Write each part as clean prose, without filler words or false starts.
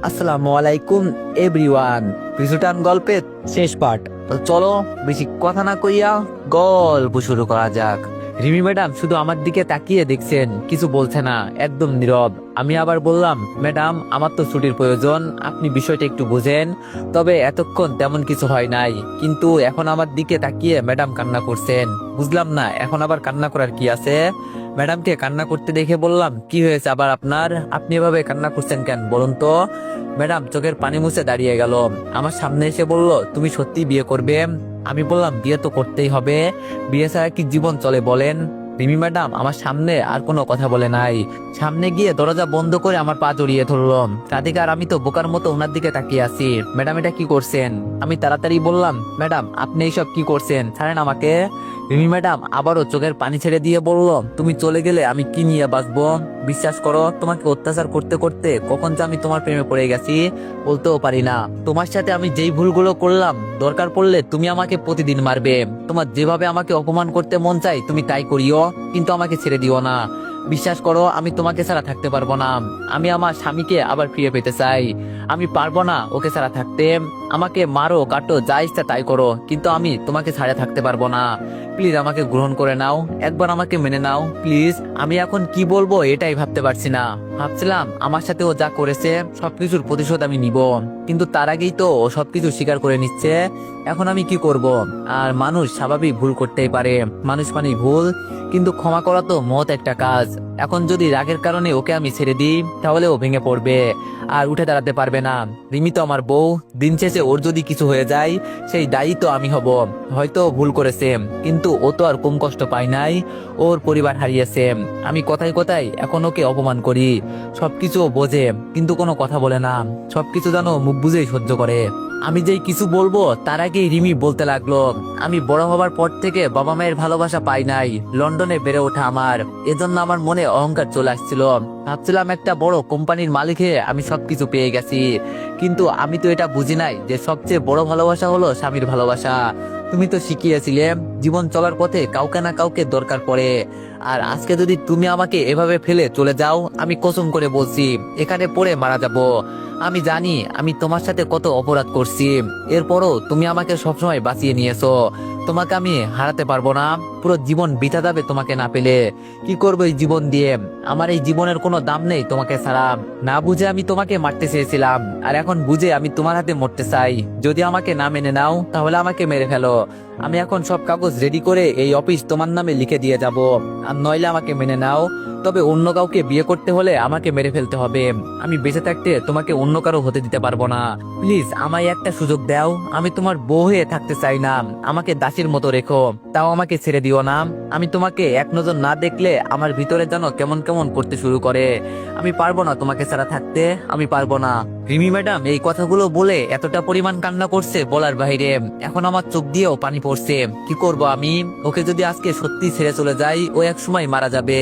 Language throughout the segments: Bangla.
আসসালামু আলাইকুম এভরিওয়ান। পিছুটান গল্পের শেষ পার্ট। তো চলো বেশি কথা না কইয়া গল্প শুরু করা যাক। রিমি ম্যাডাম শুধু আমার দিকে তাকিয়ে দেখছেন, কিছু বলছে না, একদম নীরব। আমি আবার বললাম, ম্যাডাম আমার তো ছুটির প্রয়োজন, আপনি বিষয়টা একটু বুঝেন। তবে এতক্ষণ তেমন কিছু হয় নাই, কিন্তু এখন আমার দিকে তাকিয়ে ম্যাডাম কান্না করছেন। বুঝলাম না এখন আবার কান্না করার কি আছে। ম্যাডামকে কান্না করতে দেখে বললাম, কি হয়েছে আবার আপনার, আপনি এভাবে কান্না করছেন কেন বলুন তো। ম্যাডাম চোখের পানি মুছে দাঁড়িয়ে গেল, আমার সামনে এসে বলল, তুমি সত্যি বিয়ে করবে? আমি বললাম, বিয়ে তো করতেই হবে, বিয়ে ছাড়া কি জীবন চলে বলেন। রিমি ম্যাডাম আমার সামনে আর কোনো কথা বলে নাই, সামনে গিয়ে দরজা বন্ধ করে আমার পা জড়িয়ে ধরলো। রাধিকা আর আমি তো বোকার মতো ওনার দিকে তাকিয়ে আছি। ম্যাডাম এটা কি করছেন? আমি তাড়াতাড়ি বললাম, ম্যাডাম আপনি এইসব কি করছেন, ছাড়েন আমাকে। রিমি ম্যাডাম আবারও চোখের পানি ছেড়ে দিয়ে বলল, তুমি চলে গেলে আমি কি নিয়ে বাঁচবো? বিশ্বাস করো, তোমাকে অত্যাচার করতে করতে কখন যে আমি তোমার প্রেমে পড়ে গেছি বলতেও পারি না। তোমার সাথে আমি যেই ভুলগুলো করলাম, দরকার পড়লে তুমি আমাকে প্রতিদিন মারবে, তোমার যেভাবে আমাকে অপমান করতে মন চাই তুমি তাই করিও, কিন্তু আমাকে ছেড়ে দিও না। বিশ্বাস করো, আমি তোমাকে ছাড়া থাকতে পারবো না। আমি আমার স্বামীকে আবার ফিরে পেতে চাই। আমি পারবো না ওকে ছাড়া থাকতে। আমাকে মারো কাটো যা ইচ্ছা তাই করো, কিন্তু আমি তোমাকে ছাড়া থাকতে পারবো না। প্লিজ আমাকে গ্রহণ করে নাও, একবার আমাকে মেনে নাও প্লিজ। আমি এখন কি বলবো এটাই ভাবতে পারছি না। ভাবছিলাম আমার সাথে ও যা করেছে সবকিছুর প্রতিশোধ আমি নিব, কিন্তু তার আগেই তো ও সবকিছু স্বীকার করে নিচ্ছে। এখন আমি কি করব? আর মানুষ স্বাভাবিক ভুল করতেই পারে, মানুষ মানে ভুল, কিন্তু ক্ষমা করা তো মহৎ একটা কাজ। এখন যদি রাগের কারণে ওকে আমি ছেড়ে দিই, তাহলে ও ভেঙে পড়বে আর উঠে দাঁড়াতে পারবে না। রিমি তো আমার বউ, দিন শেষে ওর যদি কিছু হয়ে যায় সেই দায়ী তো আমি হব। হয়তো ও ভুল করেছে, কিন্তু ও তো আর কম কষ্ট পায় নাই, ওর পরিবার হারিয়েছে। আমি কথায় কথায় এখন ওকে অপমান করি, সবকিছু ও বোঝে কিন্তু কোনো কথা বলে না, সবকিছু যেন মুখ বুঝেই সহ্য করে। আমি যেই কিছু বলবো তার আগেই রিমি বলতে লাগলো, আমি বড় হবার পর থেকে বাবা মায়ের ভালোবাসা পাই নাই, লন্ডনে বেড়ে ওঠা আমার, এজন্য আমার মনে অহংকার চলে আসছিল। ভাবছিলাম একটা বড় কোম্পানির মালিক হয়ে আমি সবকিছু পেয়ে গেছি, কিন্তু আমি তো এটা বুঝি নাই যে সবচেয়ে বড় ভালোবাসা হলো স্বামীর ভালোবাসা। তুমি তো শিখিয়েছিলে জীবন চলার পথে কাউকে না কাউকে দরকার পড়ে, আর আজকে যদি তুমি আমাকে এভাবে ফেলে চলে যাও, আমি কসম করে বলছি এখানে পড়ে মারা যাব। আমি জানি আমি তোমার সাথে কত অপরাধ করছি, এরপরও তুমি আমাকে সবসময় বাঁচিয়ে নিয়েছো। তোমাকে আমি হারাতে পারবো না, পুরো জীবন বিতা যাবে তোমাকে না পেলে। কি করবো এই জীবন দিয়ে? আমার এই জীবনের কোনো দাম নেই তোমাকে ছাড়া। না বুঝে আমি তোমাকে মারতে চেয়েছিলাম, আর এখন বুঝে আমি তোমার হাতে মরতে চাই। যদি আমাকে না মেনে নাও তাহলে আমাকে মেরে ফেলো। আমি এখন সব কাগজ রেডি করে এই অফিস তোমার নামে লিখে দিয়ে যাব, আর নইলে আমাকে মেনে নাও, তবে অন্য কাউকে বিয়ে করতে হলে আমাকে মেরে ফেলতে হবে। আমি বেঁচে থাকতে তোমাকে অন্য কারো হতে দিতে পারবো না। প্লিজ আমায় একটা সুযোগ দাও, আমি তোমার বউ হয়ে থাকতে চাই না, আমাকে দাসীর মতো রেখো, তাও আমাকে ছেড়ে দিও না। আমি তোমাকে এক নজর না দেখলে আমার ভিতরে যেন কেমন কেমন করতে শুরু করে। আমি পারবো না তোমাকে ছাড়া থাকতে, আমি পারবো না। রিমি ম্যাডাম এই কথাগুলো বলে এতটা পরিমাণ কান্না করছে বলার বাইরে, এখন আমার চোখ দিয়েও পানি পড়ছে। কি করব আমি? ওকে যদি আজকে সত্যি ছেড়ে চলে যাই, ও এক সময় মারা যাবে,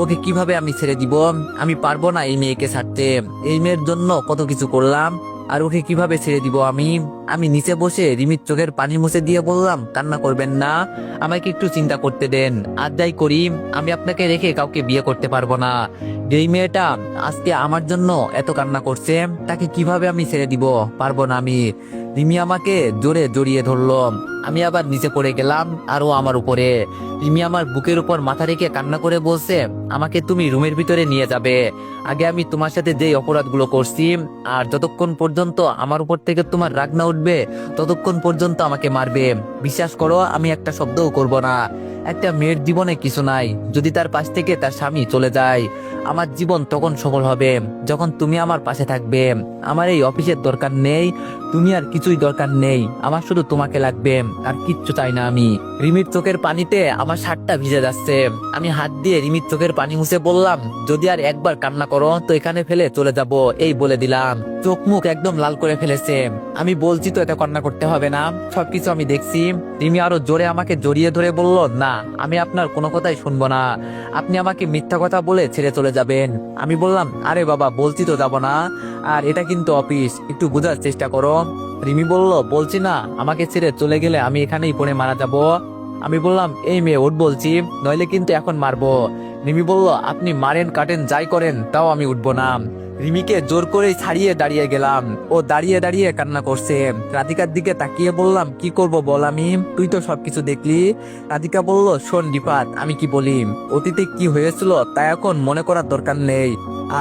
ওকে কিভাবে আমি ছেড়ে দিব? আমি পারবো না এই মেয়েকে ছাড়তে, এই মেয়ের জন্য কত কিছু করলাম, আর ওকে কিভাবে ছেড়ে দিব আমি? আমি নিচে বসে রিমির চোখের পানি মুছে দিয়ে বললাম, কান্না করবেন না, আমাকে একটু চিন্তা করতে দেন। আর যাই করি, আমি আপনাকে রেখে কাউকে বিয়ে করতে পারবো না। যেই মেয়েটা আজকে আমার জন্য এত কান্না করছে, তাকে কিভাবে আমি ছেড়ে দিব? পারবো না আমি। রিমি আমাকে জোরে জড়িয়ে ধরলো, আমি আবার নিচে পড়ে গেলাম, আর ও আমার উপরে। রিমি আমার বুকের উপর মাথা রেখে কান্না করে বলছে, আমাকে তুমি রুমের ভিতরে নিয়ে যাবে, আগে আমি তোমার সাথে যে অপরাধগুলো করছি, আর যতক্ষণ পর্যন্ত আমার উপর থেকে তোমার রাগ না উঠবে ততক্ষণ পর্যন্ত আমাকে মারবে। বিশ্বাস করো, আমি একটা শব্দও করব না। একটা মেয়ের জীবনে কিছু নাই, যদি তার পাশ থেকে তার স্বামী চলে যায়, আমার জীবন তখন সফল হবে যখন তুমি আমার পাশে থাকবে। আমার এই অফিসের দরকার নেই, তুমি আর কিছুই দরকার নেই, আমার শুধু তোমাকে লাগবে, আর কিচ্ছু চাই না আমি। রিমির চোখের পানিতে আমার শার্টটা ভিজে যাচ্ছে, আমি হাত দিয়ে রিমির চোখের পানি মুছে বললাম, যদি আর একবার কান্না করো তো এখানে ফেলে চলে যাব, এই বলে দিলাম। চোখ মুখ একদম লাল করে ফেলেছে। আমি বলছি তো এত কান্না করতে হবে না, সবকিছু আমি দেখছি। রিমি আরো জোরে আমাকে জড়িয়ে ধরে বলল, না আমি আপনার কোনো কথাই শুনবো না, আপনি আমাকে মিথ্যা কথা বলে ছেড়ে চলে যাবেন। আমি বললাম, আরে বাবা বলছি তো যাব না, আর এটা কিন্তু অফিস, একটু বোঝার চেষ্টা করো। রিমি বলল, বলছি না, আমাকে ছেড়ে চলে গেলে আমি এখানেই পড়ে মারা যাব। আমি বললাম, এই মেয়ে ওঠ বলছি, নইলে কিন্তু এখন মারবো। রিমি বলল, আপনি মারেন কাটেন যাই করেন তাও আমি উঠবো না। রিমিকে জোর করে ছাড়িয়ে দাঁড়িয়ে গেলাম। ও দাঁড়িয়ে দাঁড়িয়ে কান্না করছে। রাধিকার দিকে তাকিয়ে বললাম, কি করব বল, আমি তুই তো সবকিছু দেখলি। রাধিকা বলল, শোন রিফাত, আমি কি বলি, অতীতে কি হয়েছিল তা এখন মনে করার দরকার নেই।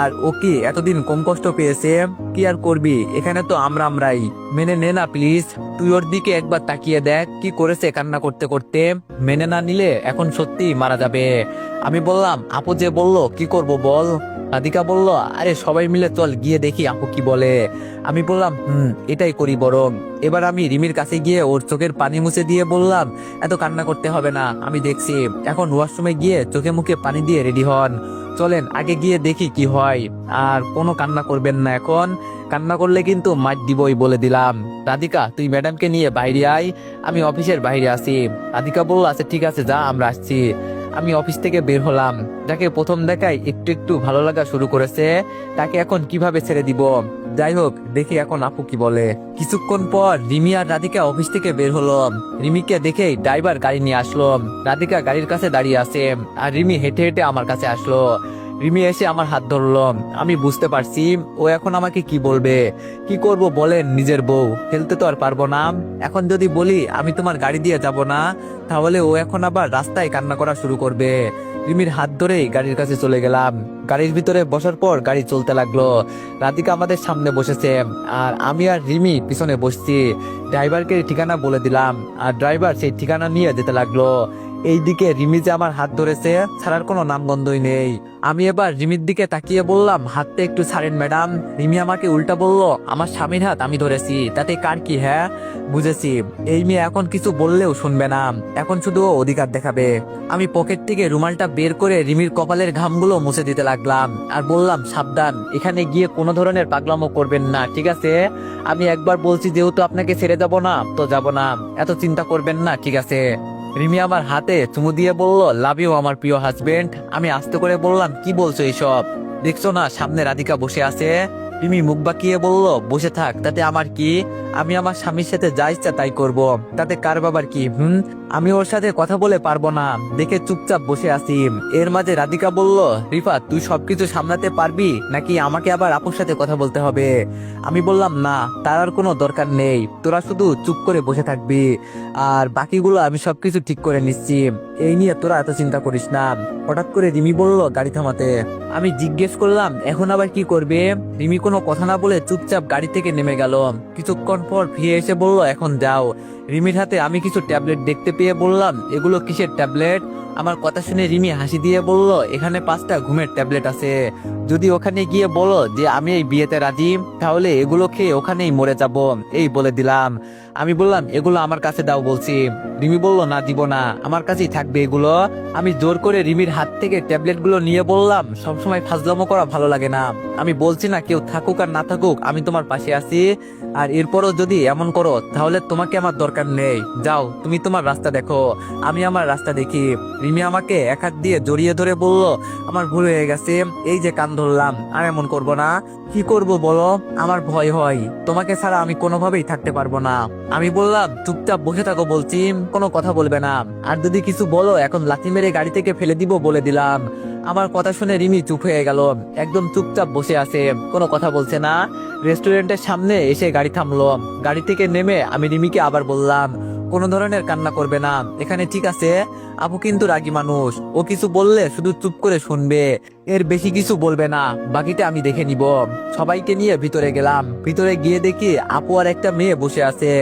আর ও কি এতদিন কম কষ্ট পেয়েছে? কি আর করবি, এখানে তো আমরাই। মেনে নে না প্লিজ। তুই ওর দিকে একবার তাকিয়ে দেখ কি করেছে কান্না করতে করতে। মেনে না নিলে এখন সত্যি মারা যাবে। আমি বললাম, আপু যে বললো, কি করব বল। রাধিকা বলল, আরে সবাই মিলে চল গিয়ে দেখি আপু কি বলে। আমি বললাম, এটাই করি বরং। এবার আমি রিমির কাছে গিয়ে ওর চোখের পানি মুছে দিয়ে বললাম, এত কান্না করতে হবে না, আমি দেখছি। এখন ওয়াশরুমে গিয়ে চোখে মুখে পানি দিয়ে রেডি হন। চলেন আগে গিয়ে দেখি কি হয়। আর কোনো কান্না করবেন না এখন। কান্না করলে কিন্তু মার দিবই বলে দিলাম। রাধিকা, তুই ম্যাডামকে নিয়ে বাইরে আয়, আমি অফিসের বাইরে আছি। রাধিকা বলল, আচ্ছা ঠিক আছে, যা, আমরা আসছি। আমি অফিস থেকে বের হলাম। যাকে প্রথম দেখায় একটু একটু ভালো লাগা শুরু করেছে, তাকে এখন কিভাবে ছেড়ে দিব। যাই হোক, দেখি এখন আপু কি বলে। কিছুক্ষণ পর রিমি আর রাধিকা অফিস থেকে বের হলো। রিমিকে দেখেই ড্রাইভার গাড়ি নিয়ে আসলো। রাধিকা গাড়ির কাছে দাঁড়িয়ে আছে, আর রিমি হেঁটে হেঁটে আমার কাছে আসলো। রিমি এসে আমার হাত ধরলো। আমি বুঝতে পারছি ও এখন আমাকে কি বলবে। কি করব বলেন, নিজের বউ ফেলতে তো আর পারবো না। এখন যদি বলি আমি তোমার গাড়ি দিয়ে যাব না, তাহলে ও এখন আবার রাস্তায় কান্না করা শুরু করবে। রিমির হাত ধরেই গাড়ির কাছে চলে গেলাম। গাড়ির ভিতরে বসার পর গাড়ি চলতে লাগলো। রাধিকা আমাদের সামনে বসেছে, আর আমি আর রিমি পিছনে বসছি। ড্রাইভারকে ঠিকানা বলে দিলাম, আর ড্রাইভার সেই ঠিকানা নিয়ে যেতে লাগলো। এইদিকে রিমি যে আমার হাত ধরেছে, ছাড়ার কোনো নামগন্ধই নেই। আমি এবার রিমির দিকে তাকিয়ে বললাম, হাতটা একটু ছাড়েন ম্যাডাম। রিমি আমাকে উল্টা বলল, আমার স্বামীর হাত আমি ধরেছি, তাতে কার কি? হ্যাঁ বুঝেছি। এই মেয়ে এখন কিছু বললেও শুনবে না, এখন শুধু ও অধিকার দেখাবে। আমি পকেট থেকে রুমালটা বের করে রিমির কপালের ঘামগুলো মুছে দিতে লাগলাম, আর বললাম, সাবধান, এখানে গিয়ে কোনো ধরনের পাগলামো করবেন না, ঠিক আছে? আমি একবার বলছি, যেহেতু আপনাকে ছেড়ে যাব না তো যাব না, এত চিন্তা করবেন না, ঠিক আছে? রিমি আমার হাতে চুমু দিয়ে বলল, লাভ ইউ আমার প্রিয় হাজবেন্ড। আমি আস্তে করে বললাম, কি বলছো এইসব? দেখছো না সামনে রাধিকা বসে আছে? রিমি মুখ বাঁকিয়ে বলল, বসে থাক, তাতে আমার কি? আমি আমার স্বামীর সাথে যা ইচ্ছা তাই করব, তাতে কার বাবার কি? আমি ওর সাথে কথা বলে পারবো না দেখে চুপচাপ বসে আছি। এর মাঝে রাধিকা বলল, রিফাত, তুই সবকিছু সামলাতে পারবি নাকি আমাকে আবার আপুর সাথে কথা বলতে হবে? আমি বললাম, না, তার আর কোনো দরকার নেই, তোরা শুধু চুপ করে বসে থাকবি, আর বাকিগুলো আমি সবকিছু ঠিক করে নিচ্ছি, এই নিয়ে তোরা এত চিন্তা করিস না। হঠাৎ করে রিমি বলল, গাড়ি থামাতে। আমি জিজ্ঞেস করলাম, এখন আবার কি করবে? রিমি কোনো কথা না বলে চুপচাপ গাড়ি থেকে নেমে গেল। কিছুক্ষণ পর ফিরে এসে বলল, এখন যাও। রিমির হাতে আমি কিছু ট্যাবলেট দেখতে পেয়ে বললাম, এগুলো কিসের ট্যাবলেট? আমার কথা শুনে রিমি হাসি দিয়ে বলল, এখানে 5টা ঘুমের ট্যাবলেট আছে, যদি ওখানে গিয়ে বলো যে আমি এই বিয়েতে রাজি, তাহলে এগুলো খেয়ে ওখানেই মরে যাব, এই বলে দিলাম। আমি বললাম, এগুলো আমার কাছে দাও বলছি। রিমি বলল, না, দিব না, আমার কাছেই থাকবে এগুলো। আমি জোর করে রিমির হাত থেকে ট্যাবলেট গুলো নিয়ে বললাম, সবসময় ফাজলামো করা ভালো লাগে না। আমি বলছি না, কেউ থাকুক আর না থাকুক আমি তোমার পাশে আছি, আর এরপরও যদি এমন করো তাহলে তোমাকে আমার দরকার নেই। যাও, তুমি তোমার রাস্তা দেখো, আমি আমার রাস্তা দেখি। রিমি আমাকে এক হাত দিয়ে জড়িয়ে ধরে বলল, আমার ভুল হয়ে গেছে, এই যে কান ধরলাম, আর এমন করবো না। কি করব বলো, আমার ভয় হয়, তোমাকে ছাড়া আমি কোনোভাবেই থাকতে পারবো না। আমি বললাম, চুপচাপ বসে থাকো বলছি, কোনো কথা বলবে না, আর যদি কিছু বলো এখন লাথি মেরে গাড়ি থেকে ফেলে দিব বলে দিলাম। আমার কথা শুনে রিমি চুপ হয়ে গেল, একদম চুপচাপ বসে আছে, কোনো কথা বলছে না। রেস্টুরেন্টের সামনে এসে গাড়ি থামলো। গাড়ি থেকে নেমে আমি রিমিকে আবার বললাম, কোনো ধরনের কান্না করবে না এখানে, ঠিক আছে? আপু কিন্তু রাগী মানুষ, ও কিছু বললে শুধু চুপ করে শুনবে, এর বেশি কিছু বলবে না, বাকিটা আমি দেখে নিব। সবাইকে নিয়ে ভিতরে গেলাম। ভিতরে গিয়ে দেখি আপু আর একটা মেয়ে বসে আছে।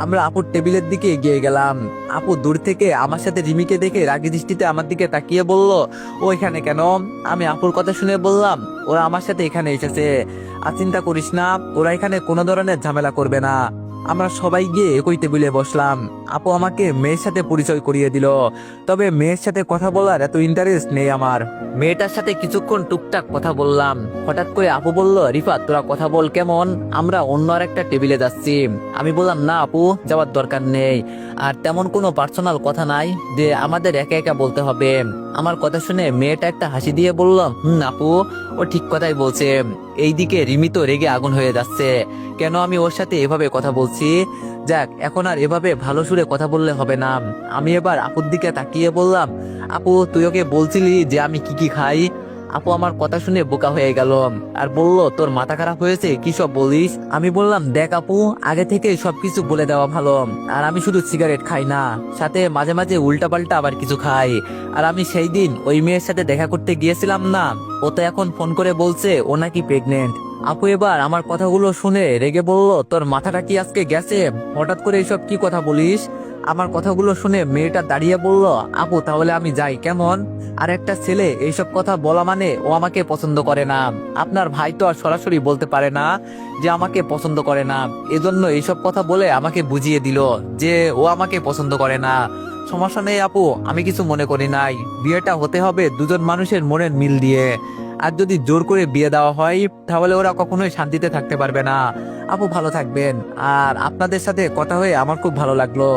আমরা আপুর টেবিলের দিকে এগিয়ে গেলাম। আপু দূর থেকে আমার সাথে রিমিকে দেখে রাগী দৃষ্টিতে আমার দিকে তাকিয়ে বলল, ও এখানে কেন? আমি আপুর কথা শুনে বললাম, ওরা আমার সাথে এখানে এসেছে, আর চিন্তা করিস না, ওরা এখানে কোনো ধরনের ঝামেলা করবে না। আমরা সবাই গিয়ে একই টেবিলে বসলাম। আপু আমাকে মেয়ের সাথে পরিচয় করিয়ে দিল, তবে মেয়ের সাথে কথা বলার এত ইন্টারেস্ট নেই আমার। মেয়েটার সাথে কিছুক্ষণ টুকটাক কথা বললাম। হঠাৎ করে আপু বলল, রিফাত, তোরা কথা বল কেমন, আমরা অন্য আর একটা টেবিলে যাচ্ছি। আমি বললাম, না আপু, যাওয়ার দরকার নেই, আর তেমন কোনো পার্সোনাল কথা নাই যে আমাদের একা একা বলতে হবে। আমার কথা শুনে মেয়েটা একটা হাসি দিয়ে বলল, আপু, ও ঠিক কথাই বলছে। এইদিকে রিমি তো রেগে আগুন হয়ে যাচ্ছে, কেন আমি ওর সাথে এভাবে কথা বলছি। যাক, এখন আর এভাবে ভালো সুরে কথা বললে হবে না। আমি এবার আপুর দিকে তাকিয়ে বললাম, আপু, তুই ওকে বলছিলি যে আমি কি কি খাই? আপু আমার কথা শুনে বোকা হয়ে গেল আর বলল, তোর মাথা খারাপ হয়েছে, কি সব বলিস? আমি বললাম, দেখ আপু, আগে থেকে সবকিছু বলে দেওয়া ভালো। আর আমি শুধু সিগারেট খাই না, সাথে মাঝে মাঝে উল্টাপাল্টা আবার কিছু খাই। আর আমি সেই দিন ওই মেয়ের সাথে দেখা করতে গিয়েছিলাম না, ও তো এখন ফোন করে বলছে ও নাকি প্রেগনেন্ট। আপু এবার আমার কথাগুলো শুনে রেগে বলল, তোর মাথাটা কি আজকে গেছে? হঠাৎ করে এসব কি কথা বলিস? আমার কথাগুলো শুনে মেয়েটা দাঁড়িয়ে বলল, আপু তাহলে আমি যাই কেমন? আর একটা ছেলে এইসব কথা বলা মানে ও আমাকে পছন্দ করে না। আপনার ভাই তো আর সরাসরি বলতে পারে না যে আমাকে পছন্দ করে না, এজন্য এইসব কথা বলে আমাকে বুঝিয়ে দিল যে ও আমাকে পছন্দ করে না। সমস্যা নেই আপু, আমি কিছু মনে করি নাই। বিয়েটা হতে হবে দুজন মানুষের মনের মিল দিয়ে। আর যদি জোর করে বিয়ে দেওয়া হয় তাহলে ওরা কখনোই শান্তিতে থাকতে পারবে না। আপু ভালো থাকবেন। আর আপনাদের সাথে কথা হয়ে আমার খুব ভালো লাগলো।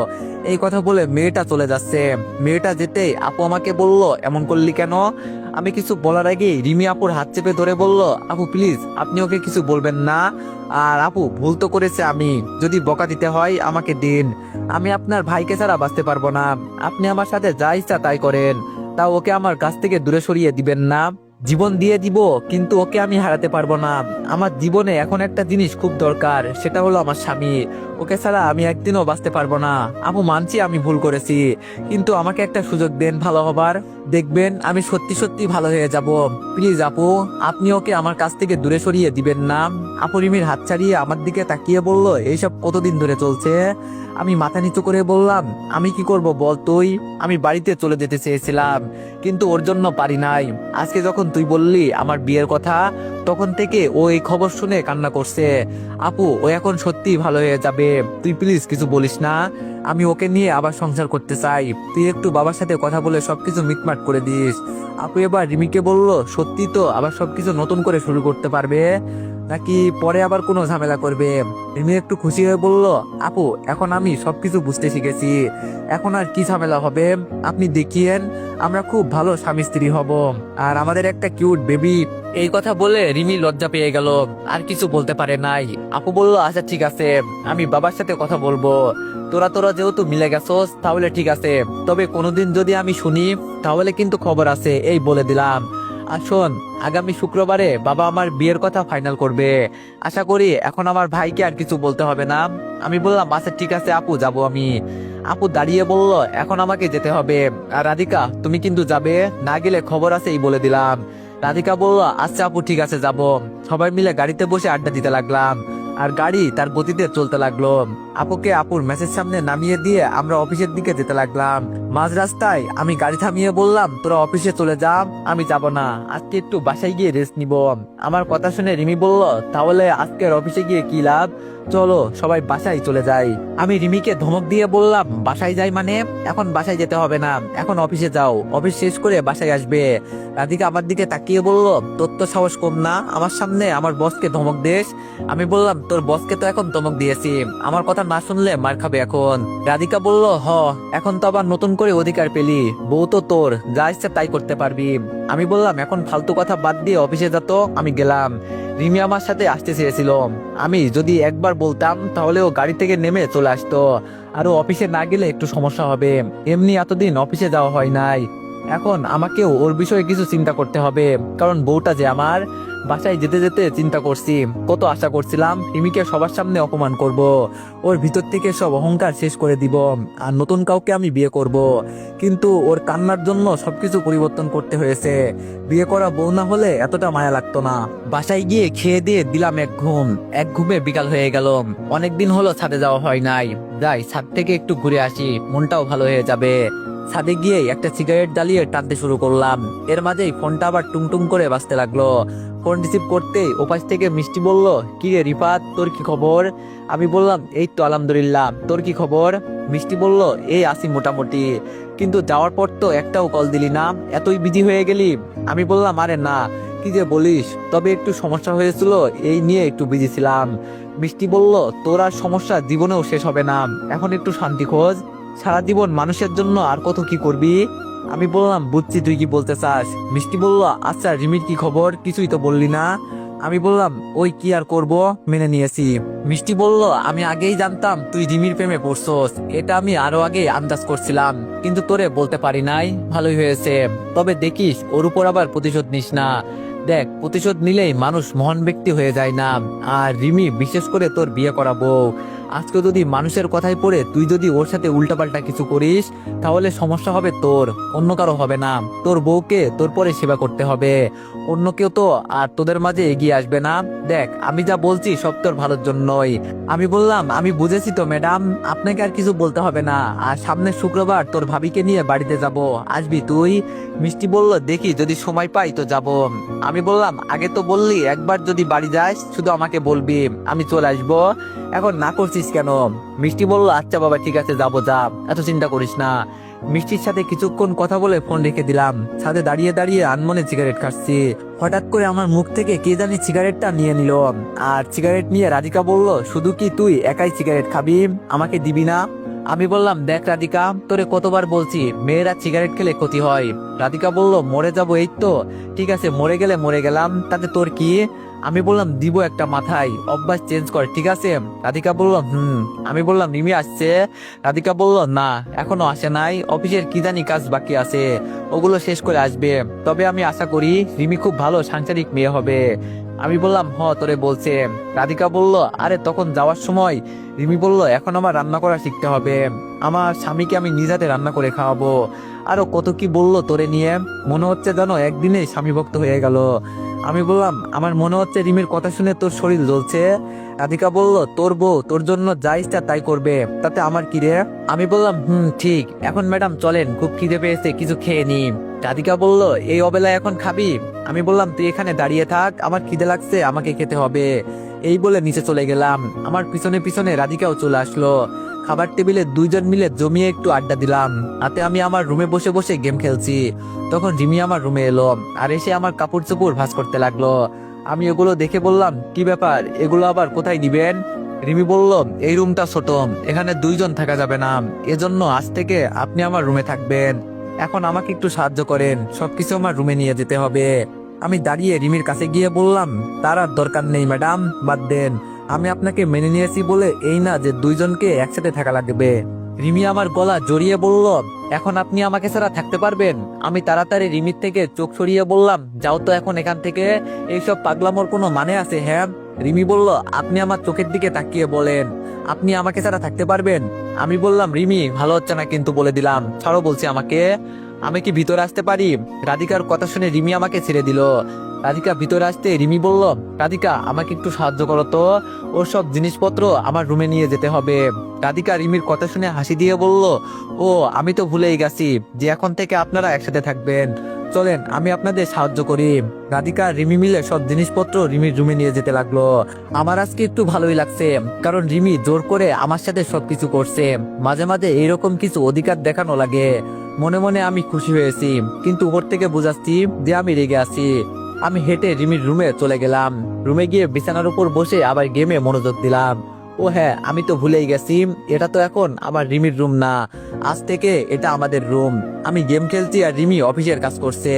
এই কথা বলে মেয়েটা চলে যাচ্ছে। মেয়েটা যেতেই আপু আমাকে বলল, এমন করলি কেন? আমি কিছু বলার আগেই রিমি আপুর হাত চেপে ধরে বলল, আপু প্লিজ আপনি ওকে কিছু বলবেন না। আর আপু ভুল তো করেছে আমি, যদি বকা দিতে হয় আমাকে দিন। আমি আপনার ভাইকে ছাড়া বাঁচতে পারবো না। আপনি আমার সাথে যা ইচ্ছা তাই করেন, তা ওকে আমার কাছ থেকে দূরে সরিয়ে দিবেন না। জীবন দিয়ে দিব, কিন্তু ওকে আমি হারাতে পারবো না। আমার জীবনে এখন একটা জিনিস খুব দরকার, সেটা হলো আমার স্বামী। ওকে ছাড়া আমি একদিনও বাঁচতে পারবো না। আপু মানছি আমি ভুল করেছি, কিন্তু আমাকে একটা সুযোগ দেন ভালো হবার। দেখবেন আমি সত্যি সত্যি ভালো হয়ে যাব। প্লিজ আপু, আপনি ওকে আমার কাছ থেকে দূরে সরিয়ে দিবেন না। আপু রিমির হাত ছাড়িয়ে আমার দিকে তাকিয়ে বলল, এইসব কতদিন ধরে চলছে? আমি মাথা নিচু করে বললাম, আমি কি করব বল তুই? আমি বাড়িতে চলে যেতে চেয়েছিলাম, কিন্তু ওর জন্য পারি নাই। আজকে যখন তুই বললি আমার বিয়ের কথা, তখন থেকে ও এই খবর শুনে কান্না করছে। আপু ও এখন সত্যি ভালো হয়ে যাবে, তুই প্লিজ কিছু বলিস না। আমি ওকে নিয়ে আবার সংসার করতে চাই, তুই একটু বাবার সাথে কথা বলে সবকিছু মিটমাট করে দিস। আপু এবার রিমিকে বলল, সত্যি তো আবার সবকিছু নতুন করে শুরু করতে পারবে, নাকি পরে আবার কোনো ঝামেলা করবে? রিমি একটু খুশি হয়ে বলল, আপু এখন আমি সবকিছু বুঝতে শিখেছি, এখন আর কি ঝামেলা হবে? আপনি দেখিয়েন, আমরা খুব ভালো স্বামী স্ত্রী হব, আর আমাদের একটা কিউট বেবি। এই কথা বলে রিমি লজ্জা পেয়ে গেল, আর কিছু বলতে পারে নাই। আপু বলল, আচ্ছা ঠিক আছে, আমি বাবার সাথে কথা বলবো। তোরা তোরা যেহেতু মিলে গেছোস তাহলে ঠিক আছে, তবে কোনোদিন যদি আমি শুনি তাহলে কিন্তু খবর আছে, এই বলে দিলাম। আর শোন, আগামী শুক্রবারে বাবা আমার বিয়ের কথা ফাইনাল করবে। আশা করি এখন আমার ভাইকে আর কিছু বলতে হবে না। আমি বললাম, আচ্ছা ঠিক আছে আপু, যাবো আমি। আপু দাঁড়িয়ে বলল, এখন আমাকে যেতে হবে। আর রাধিকা তুমি কিন্তু যাবে, না গেলে খবর আছে, এই বলে দিলাম। রাধিকা বলল, আচ্ছা আপু ঠিক আছে যাব। সবাই মিলে গাড়িতে বসে আড্ডা দিতে লাগলাম, আর গাড়ি তার গতিতে চলতে লাগলো। আপুকে আপুর মেসের সামনে নামিয়ে দিয়ে আমরা অফিসের দিকে যেতে লাগলাম। মাঝ রাস্তায় আমি গাড়ি থামিয়ে বললাম, তোরা অফিসে চলে যা, আমি যাব না, আজকে একটু বাসায় গিয়ে রেস্ট নিব। আমার কথা শুনে রিমি বলল, তাহলে আজকের অফিসে গিয়ে কি লাভ, চলো সবাই বাসায় চলে যাই। আমি রিমিকে ধমক দিয়ে বললাম, বাসায় যাই মানে? এখন বাসায় যেতে হবে না, এখন অফিসে যাও, অফিস শেষ করে বাসায় আসবে। রাধিকা আমার দিকে তাকিয়ে বলল, তোর তো সাহস কম না, আমার সামনে আমার বসকে ধমক দেশ? আমি বললাম, তোর বসকে তো এখন ধমক দিয়েছি, আমার কথা না শুনলে মার খাবে এখন। রাধিকা বলল, এখন তো আবার নতুন করে অধিকার পেলি, বউ তো তোর, যা ইচ্ছে তাই করতে পারবি। আমি বললাম, এখন ফালতু কথা বাদ দিয়ে অফিসে যেত। আমি গেলাম। রিমি আমার সাথে আসতে চেয়েছিল, আমি যদি একবার বলতাম তাহলে ও গাড়ি থেকে নেমে চলে আসতো, আর ও অফিসে না গেলে একটু সমস্যা হবে। এমনি এতদিন অফিসে যাওয়া হয় নাই, এখন আমাকেও ওর বিষয়ে কিছু চিন্তা করতে হবে, কারণ বউটা যে আমার। বাসায় যেতে যেতে চিন্তা করছি, কত আশা করছিলাম রিমিকে সবার সামনে অপমান করব, ওর ভিতর থেকে সব অহংকার শেষ করে দিব, আর নতুন কাউকে আমি বিয়ে করব। কিন্তু ওর কান্নার জন্য সবকিছু পরিবর্তন করতে হয়েছে। বিয়ে করা বউ না হলে এতটা মায়া লাগতো না। বাসায় গিয়ে খেয়ে দিয়ে দিলাম এক ঘুম, এক ঘুমে বিকাল হয়ে গেল। অনেকদিন হলো ছাদে যাওয়া হয় নাই, যাই ছাদ থেকে একটু ঘুরে আসি, মনটাও ভালো হয়ে যাবে। ছাদে গিয়ে একটা সিগারেট জ্বালিয়ে টানতে শুরু করলাম। এর মাঝেই ফোনটা আবার টুংটুং করে বাজতে লাগলো। ফোন রিসিভ করতেই ওপাশ থেকে মিষ্টি বলল, কি রে রিফাত, তোর কি খবর? আমি বললাম, এই তো আলহামদুলিল্লাহ, তোর কি খবর? মিষ্টি বলল, এই আসি মোটামুটি, কিন্তু যাওয়ার পর তো একটাও কল দিলি না, এতই বিজি হয়ে গেলি? আমি বললাম, আরে না, কি যে বলিস, তবে একটু সমস্যা হয়েছিল, এই নিয়ে একটু বিজি ছিলাম। মিষ্টি বলল, তোর আর সমস্যা জীবনেও শেষ হবে না, এখন একটু শান্তি খোঁজ, সারা জীবন মানুষের জন্য আর কত কি করবি। আমি বললাম, বুঝছি তুই কি বলতে চাস। মিষ্টি বলল, আচ্ছা রিমির কি খবর, কিছুই তো বললি না। আমি বললাম ওই কি আর করব, মেনে নিয়েছি। মিষ্টি বলল আমি আগেই জানতাম তুই রিমির প্রেমে পড়ছস, এটা আমি আরো আগে আন্দাজ করছিলাম, কিন্তু তোরে বলতে পারি নাই, ভালোই হয়েছে। তবে দেখিস ওর উপর আবার প্রতিশোধ নিস না। দেখ, প্রতিশোধ নিলেই মানুষ মহান ব্যক্তি হয়ে যায় না। আর রিমি বিশেষ করে তোর বিয়ে করাবো, আজকে যদি মানুষের কথাই পড়ে তুই যদি ওর সাথে উল্টাপাল্টা কিছু করিস, তাহলে সমস্যা হবে তোর, অন্য কারো হবে না। তোর বউকে তোর পরে সেবা করতে হবে, অন্য কেউ তো আর তোদের মাঝে এগিয়ে আসবে না। দেখ, আমি যা বলছি সব তোর ভালোর জন্যই। আমি বললাম আমি বুঝেছি তো ম্যাডাম, আপনাকে আর কিছু বলতে হবে না। আর সামনের শুক্রবার তোর ভাবিকে নিয়ে বাড়িতে যাব, আসবি তুই? মিষ্টি বলল দেখি যদি সময় পাই তো যাব। আমি বললাম আগে তো বললি একবার যদি বাড়ি যাস শুধু আমাকে বলবি, আমি চলে আসবো, এখন না করছিস কেন? মিষ্টি বলল আচ্ছা বাবা ঠিক আছে, যাবো, যা, এত চিন্তা করিস না। মিষ্টির সাথে কিছুক্ষণ কথা বলে ফোন রেখে দিলাম। ছাদে দাঁড়িয়ে দাঁড়িয়ে আনমনে সিগারেট খাচ্ছি। হঠাৎ করে আমার মুখ থেকে কে জানি সিগারেটটা নিয়ে নিল। আর সিগারেট নিয়ে রাধিকা বলল শুধু কি তুই একাই সিগারেট খাবি, আমাকে দিবি না? আমি বললাম দেখ রাধিকা, তোরে কতবার বলছি মেয়েরা সিগারেট খেলে ক্ষতি হয়। রাধিকা বলল মরে যাবো এই তো, ঠিক আছে মরে গেলে মরে গেলাম, তাতে তোর কি? আমি বললাম দিব একটা মাথায়, অভ্যাস চেঞ্জ কর, ঠিক আছে? রাধিকা বলল আমি বললাম রিমি আসছে? রাধিকা বলল না এখনো আসে নাই, অফিসের কি জানি কাজ বাকি আছে, ওগুলো শেষ করে আসবে। তবে আমি আশা করি রিমি খুব ভালো সাংসারিক মেয়ে হবে। আমি বললাম তোরে বলছে। রাধিকা বলল আরে তখন যাওয়ার সময় রিমি বলল এখন আমার রান্না করা শিখতে হবে, আমার স্বামীকে আমি নিজ হাতে রান্না করে খাওয়াবো। আরো কত কি বললো তোরে নিয়ে, মনে হচ্ছে যেন একদিনে স্বামী ভক্ত হয়ে গেল। আমি বললাম আমার মনে হচ্ছে রিমির কথা শুনে তোর শরীর জ্বলছে। রাধিকা বলল তোর বউ তোর জন্য যা ইচ্ছা তাই করবে, তাতে আমার কি রে? আমি বললাম ঠিক, এখন ম্যাডাম চলেন, খুব খিদে পেয়েছে, কিছু খেয়ে নি। রাধিকা বলল এই অবেলায় এখন খাবি? আমি বললাম তুই এখানে দাঁড়িয়ে থাক, আমার খিদে লাগছে, আমাকে খেতে হবে। এই বলে নিচে চলে গেলাম। আমার পিছনে পিছনে রাধিকাও চলে আসলো। খাবার টেবিলে দুইজন মিলে জমিয়ে একটু আড্ডা দিলাম। রাতে আমি আমার রুমে বসে বসে গেম খেলছি। তখন রিমি আমার রুমে এলো আর এসে আমার কাপড় চোপড় ভাঁজ করতে লাগলো। আমি এগুলো দেখে বললাম কি ব্যাপার, এগুলো আবার কোথায় দিবেন? রিমি বলল এই রুমটা ছোট, এখানে দুইজন থাকা যাবে না, এজন্য আজ থেকে আপনি আমার রুমে থাকবেন। এখন আমাকে একটু সাহায্য করেন, সবকিছু আমার রুমে নিয়ে যেতে হবে। আমি দাঁড়িয়ে রিমির কাছে গিয়ে বললাম তার আর দরকার নেই ম্যাডাম, বাদ দেন। আমি আপনাকে মেনে নিয়েছি বলে এই না যে দুইজনকে একসাথে থাকা লাগবে। রিমি আমার গলা জড়িয়ে বলল এখন আপনি আমাকে ছাড়া থাকতে পারবেন? আমি তাড়াতাড়ি রিমির থেকে চোখ সরিয়ে বললাম যাও তো এখন এখান থেকে, এইসব পাগলামোর কোনো মানে আছে? হ্যাঁ। রিমি বলল আপনি আমার চোখের দিকে তাকিয়ে বলেন আপনি আমাকে ছাড়া থাকতে পারবেন? আমি বললাম রিমি ভালো হচ্ছে না কিন্তু, বলে দিলাম, ছাড়ো বলছি আমাকে, আমি কি ভিতরে আসতে পারি? রাধিকার কথা শুনে রিমি আমাকে ছেড়ে দিল। রাধিকা ভিতরে আসতে রিমি বলল রাধিকা আমাকে একটু সাহায্য করো তো, ওর সব জিনিসপত্র আমার রুমে নিয়ে যেতে হবে। রাধিকা রিমির কথা শুনে হাসি দিয়ে বলল ও আমি তো ভুলেই গেছি যে এখন থেকে আপনারা একসাথে থাকবেন, চলেন আমি আপনাদের সাহায্য করি। রাধিকা আর রিমি মিলে সব জিনিসপত্র রিমির রুমে নিয়ে যেতে লাগলো। আমার আজকে একটু ভালোই লাগছে, কারণ রিমি জোর করে আমার সাথে সবকিছু করছে। মাঝে মাঝে এইরকম কিছু অধিকার দেখানো লাগে। মনে মনে আমি খুশি হয়েছি, কিন্তু ওর থেকে বুঝাচ্ছি যে আমি রেগে আছি। আমি হেঁটে রিমির রুমে চলে গেলাম। রুমে গিয়ে বিছানার উপর বসে আবার গেমে মনোযোগ দিলাম। ও হ্যাঁ, আমি তো ভুলেই গেছি, এটা তো এখন আমার রিমির রুম না, আজ থেকে এটা আমাদের রুম। আমি গেম খেলছি আর রিমি অফিসের কাজ করছে।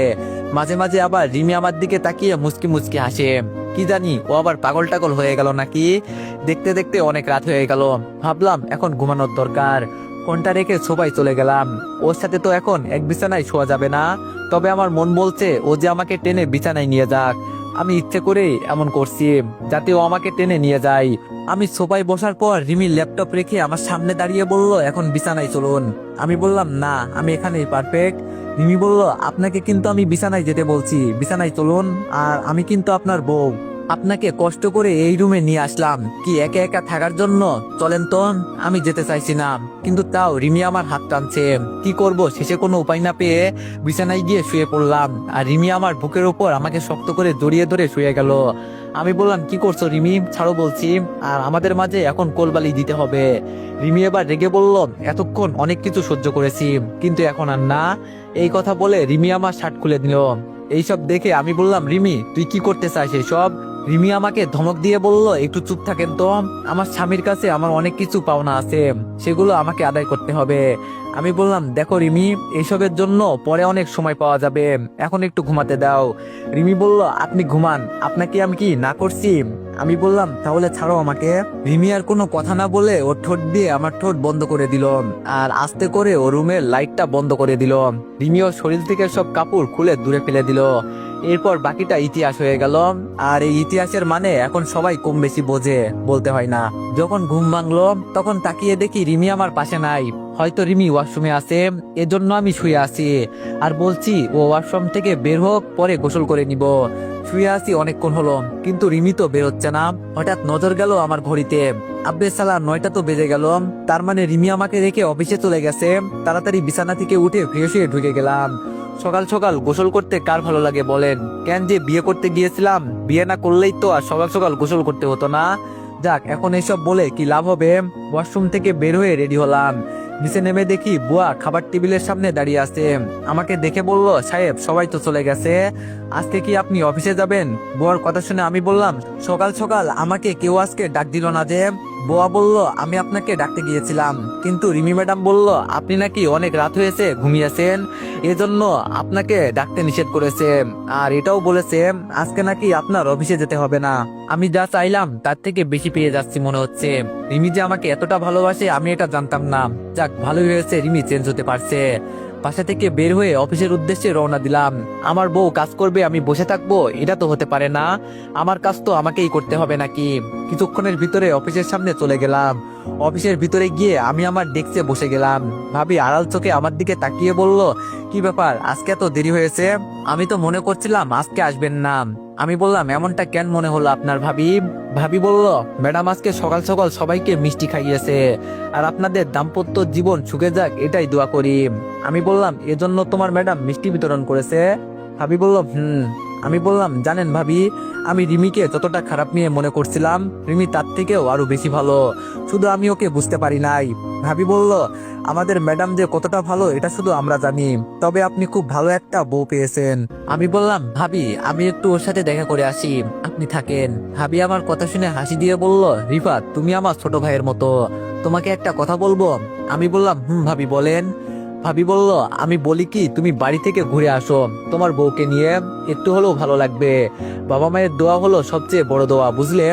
মাঝে মাঝে আবার রিমি আমার দিকে তাকিয়ে মুচকি মুচকি হাসে। কি জানি ও আবার পাগল টাগল হয়ে গেল নাকি। দেখতে দেখতে অনেক রাত হয়ে গেল, ভাবলাম এখন ঘুমানোর দরকার। ফোনটা রেখে সবাই চলে গেলাম। ওর সাথে তো এখন এক বিছানায় শোয়া যাবে না, তবে আমার মন বলছে ও যে আমাকে টেনে বিছানায় নিয়ে যাক। আমি ইচ্ছে করে এমন করছি যাতে ও আমাকে টেনে নিয়ে যায়। আমি সোফায় বসার পর রিমি ল্যাপটপ রেখে আমার সামনে দাঁড়িয়ে বলল এখন বিছানায় চলুন। আমি বললাম না, আমি এখানেই পারফেক্ট। রিমি বলল আপনাকে কিন্তু আমি বিছানায় যেতে বলছি, বিছানায় চলুন, আর আমি কিন্তু আপনার বউ, আপনাকে কষ্ট করে এই রুমে নিয়ে আসলাম কি একা একা থাকার জন্য? চলেন তো। আমি যেতে চাইছি না, কিন্তু তাও রিমি আমার হাত টানছে। কি করব, শেষে কোনো উপায় না পেয়ে বিছানায় গিয়ে শুয়ে পড়লাম। আর রিমি আমার বুকের উপর আমাকে শক্ত করে জড়িয়ে ধরে শুয়ে গেল। আমি বললাম কি করছো রিমি, ছাড়ো বলছি, আর আমাদের মাঝে এখন কোলবালি দিতে হবে। রিমি এবার রেগে বলল এতক্ষণ অনেক কিছু সহ্য করেছি, কিন্তু এখন আর না। এই কথা বলে রিমি আমার শার্ট খুলে দিল। এইসব দেখে আমি বললাম রিমি তুই কি করতে চাস এসব? রিমি আমাকে ধমক দিয়ে বলল, একটু চুপ থাকেন তো, আমার স্বামীর কাছে আমার অনেক কিছু পাওনা আছে, সেগুলো আমাকে আদায় করতে হবে। আমি বললাম, দেখো রিমি, এইসবের জন্য পরে অনেক সময় পাওয়া যাবে, এখন একটু ঘুমাতে দাও। রিমি বলল, আপনি ঘুমান, আপনাকে আমি কি না করছি? আমি বললাম, তাহলে ছাড়ো আমাকে। রিমি আর কোনো কথা না বলে ওর ঠোঁট দিয়ে আমার ঠোঁট বন্ধ করে দিল, আর আস্তে করে ও রুমের লাইটটা বন্ধ করে দিল। রিমি ওর শরীর থেকে সব কাপড় খুলে দূরে ফেলে দিল। এরপর বাকিটা ইতিহাস হয়ে গেল। আর এই ইতিহাসের মানে এখন সবাই কম বেশি বোঝে, বলতে হয় না। যখন ঘুম ভাঙলো তখন তাকিয়ে দেখি রিমি আমার পাশে নাই। হয়তো রিমি ওয়াশরুমে আছে, এজন্য আমি শুয়ে আছি আর বলছি ও ওয়াশরুম থেকে বের হোক, পরে গোসল করে নিব। শুয়ে আছি অনেকক্ষণ হলো, কিন্তু রিমি তো বের হচ্ছে না। হঠাৎ নজর গেল আমার ঘড়িতে, আব্বে সালা 9টা তো বেজে গেল। তার মানে রিমি আমাকে রেখে অফিসে চলে গেছে। তাড়াতাড়ি বিছানা থেকে উঠে ফ্রেশ হয়ে ঢুকে গেলাম। সকাল সকাল গোসল করতে কার ভালো লাগে বলেন? কেন যে বিয়ে করতে গিয়েছিলাম, বিয়ে না করলেই তো আর সকাল সকাল গোসল করতে হতো না। যাক, এখন এসব বলে কি লাভ হবে। ওয়াশরুম থেকে বের হয়ে রেডি হলাম। নিচে নেমে দেখি বুয়া খাবার টেবিলের সামনে দাঁড়িয়ে আছে। আমাকে দেখে বলল, সাহেব সবাই তো চলে গেছে, আজকে কি আপনি অফিসে যাবেন? বুয়ার কথা শুনে আমি বললাম, সকাল সকাল আমাকে কেউ আজকে ডাক দিল না যে? বুয়া বলল, আমি আপনাকে ডাকতে গিয়েছিলাম, কিন্তু রিমি ম্যাডাম বলল আপনি নাকি অনেক রাত হয়েছে ঘুমিয়েছেন, এজন্য আপনাকে ডাকতে নিষেধ করেছে। আর এটাও বলেছে আজকে নাকি আপনার অফিসে যেতে হবে না। আমি যা চাইলাম তার থেকে বেশি পেয়ে যাচ্ছি মনে হচ্ছে। রিমি যে আমাকে এতটা ভালোবাসে আমি এটা জানতাম না। যাক, ভালোই হয়েছে রিমি চেঞ্জ হতে পারছে। বাসা থেকে বের হয়ে অফিসের উদ্দেশ্যে রওনা দিলাম। আমার বউ কাজ করবে, আমি বসে থাকবো, এটা তো হতে পারে না। আমার কাজ তো আমাকেই করতে হবে নাকি? কিছুক্ষণের ভিতরে অফিসের সামনে চলে গেলাম। অফিসের ভিতরে গিয়ে আমি আমার ডেস্কে বসে গেলাম। ভাবি আড়াল চোখে আমার দিকে তাকিয়ে বলল, কি ব্যাপার, আজকে এত দেরি হয়েছে? আমি তো মনে করছিলাম আজকে আসবেন না। আমি বললাম, এমনটা কেন মনে হলো আপনার ভাবি? ভাবি বলল, ম্যাডাম আজকে সকাল সকাল সবাইকে মিষ্টি খাইয়েছে, আর আপনাদের দাম্পত্য জীবন সুখে যাক এটাই দোয়া করি। আমি বললাম, এজন্য তোমার ম্যাডাম মিষ্টি বিতরণ করেছে? ভাবি বলল, আমি বললাম, জানেন ভাবি, আমি রিমিকে যতটা খারাপ মেয়ে মনে করছিলাম, রিমি তার থেকেও আরো বেশি ভালো, শুধু আমি ওকে বুঝতে পারি নাই। ভাবি বলল, আমাদের ম্যাডাম যে কতটা ভালো এটা শুধু আমরা জানি, তবে আপনি খুব ভালো একটা বউ পেয়েছেন। আমি বললাম, ভাবি আমি একটু ওর সাথে দেখা করে আসি, আপনি থাকেন। ভাবি আমার কথা শুনে হাসি দিয়ে বলল, রিফাত তুমি আমার ছোট ভাইয়ের মতো, তোমাকে একটা কথা বলবো? আমি বললাম, ভাবি বলেন। ভাবি বলল, আমি বলি কি, তুমি বাড়ি থেকে ঘুরে আসো তোমার বউকে নিয়ে, একটু হলেও ভালো লাগবে। বাবা মায়ের দোয়া হলো সবচেয়ে বড় দোয়া, বুঝলে?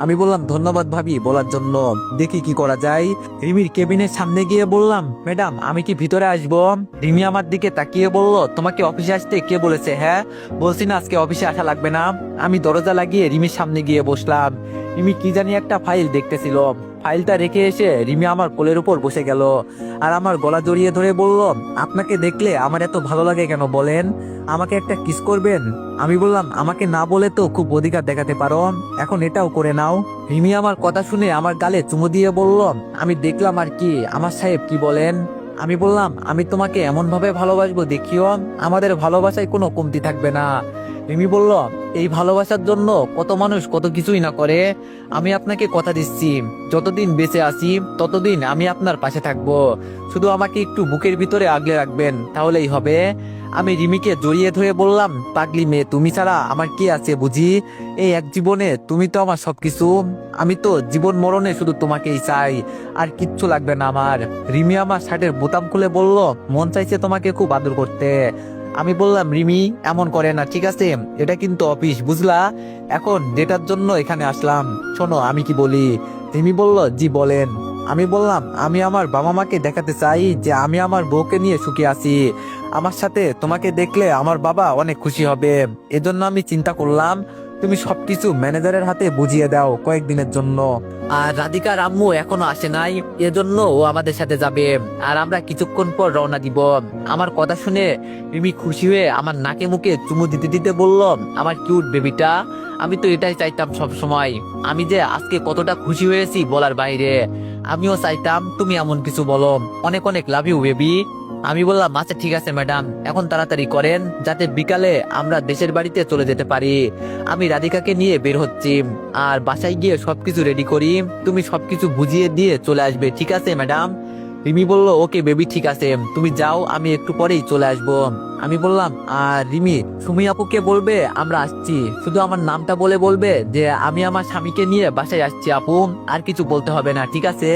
আমি বললাম, ধন্যবাদ ভাবি বলার জন্য, দেখি কি করা যায়। রিমির কেবিনের সামনে গিয়ে বললাম, ম্যাডাম আমি কি ভিতরে আসবো? রিমি আমার দিকে তাকিয়ে বলল, তোমাকে অফিসে আসতে কে বলেছে? হ্যাঁ, বলছি না আজকে অফিসে আসা লাগবে না। আমি দরজা লাগিয়ে রিমির সামনে গিয়ে বসলাম। রিমি কি জানি একটা ফাইল দেখতেছিল। ফাইলটা রেখে এসে রিমি আমার কোলের উপর বসে গেল, আর আমার গলা জড়িয়ে ধরে বলল, আপনাকে দেখলে আমার এত ভালো লাগে কেন বলেন? আমাকে একটা কিস করবেন? আমি বললাম, আমাকে না বলে তো খুব অধিকার দেখাতে পারো, এখন এটাও করে নাও। রিমি আমার কথা শুনে আমার গালে চুমু দিয়ে বলল, আমি দেখলাম আর কি, আমার সাহেব কি বলেন? আমি বললাম, আমি তোমাকে এমন ভাবে ভালোবাসবো দেখিও, আমাদের ভালোবাসায় কোনো কমতি থাকবে না। রিমি বলল, এই ভালোবাসার জন্য কত মানুষ কত কিছুই না করে। আমি আপনাকে কথা দিচ্ছি, যতদিন বেঁচে আছি ততদিন আমি আপনার পাশে থাকবো, শুধু আমাকে একটু বুকের ভিতরে আগলে রাখবেন, তাহলেই হবে। আমি রিমিকে জড়িয়ে ধরে বললাম, পাগলি মেয়ে, তুমি ছাড়া আমার কি আছে বুঝি? এই এক জীবনে তুমি তো আমার সবকিছু, আমি তো জীবন মরণে শুধু তোমাকেই চাই, আর কিচ্ছু লাগবে না আমার। রিমি আমার শার্টের বোতাম খুলে বলল, মন চাইছে তোমাকে খুব আদর করতে। আমি বললাম, রিমি এমন করে না, ঠিক আছে? এটা কিন্তু অফিস, বুঝলা? এখন যেটার জন্য এখানে আসলাম, শোনো আমি কি বলি। রিমি বলল, জি বলেন। আমি বললাম, আমি আমার বাবা মাকে দেখাতে চাই যে আমি আমার বউকে নিয়ে সুখী আছি, আমার সাথে তোমাকে দেখলে আমার বাবা অনেক খুশি হবে। এজন্য আমি চিন্তা করলাম তুমি সবকিছু ম্যানেজারের হাতে বুঝিয়ে দাও কয়েকদিনের জন্য। আর রাধিকার আম্মু এখনো আসে নাই, এজন্য ও আমাদের সাথে যাবে, আর আমরা কিছুক্ষণ পর রওনা দিব। আমার কথা শুনে রিমি খুশি হয়ে আমার নাকে মুখে চুমু দিতে দিতে বলল, আমার কিউট বেবিটা, আমি তো এটাই চাইতাম সব সময়। আমি যে আজকে কতটা খুশি হয়েছি বলার বাইরে। আমিও চাইতাম তুমি এমন কিছু বলো। অনেক অনেক লাভ ইউ বেবি। আমি বললাম, আচ্ছা ঠিক আছে ম্যাডাম, এখন তাড়াতাড়ি করেন যাতে বিকালে আমরা দেশের বাড়িতে চলে যেতে পারি। আমি রাধিকাকে নিয়ে বের হচ্ছি, আর বাসায় গিয়ে সবকিছু রেডি করি, তুমি সবকিছু বুঝিয়ে দিয়ে চলে আসবে, ঠিক আছে ম্যাডাম? রিমি বলল, ওকে বেবি ঠিক আছে, তুমি যাও, আমি একটু পরেই চলে আসবো। আমি বললাম রিমি সুমি আপুকে বলবে আমরা আসছি, শুধু আমার নামটা বলে বলবে যে আমি আমার স্বামীকে নিয়ে বাসায় আসছি আপু, আর কিছু বলতে হবে না, ঠিক আছে?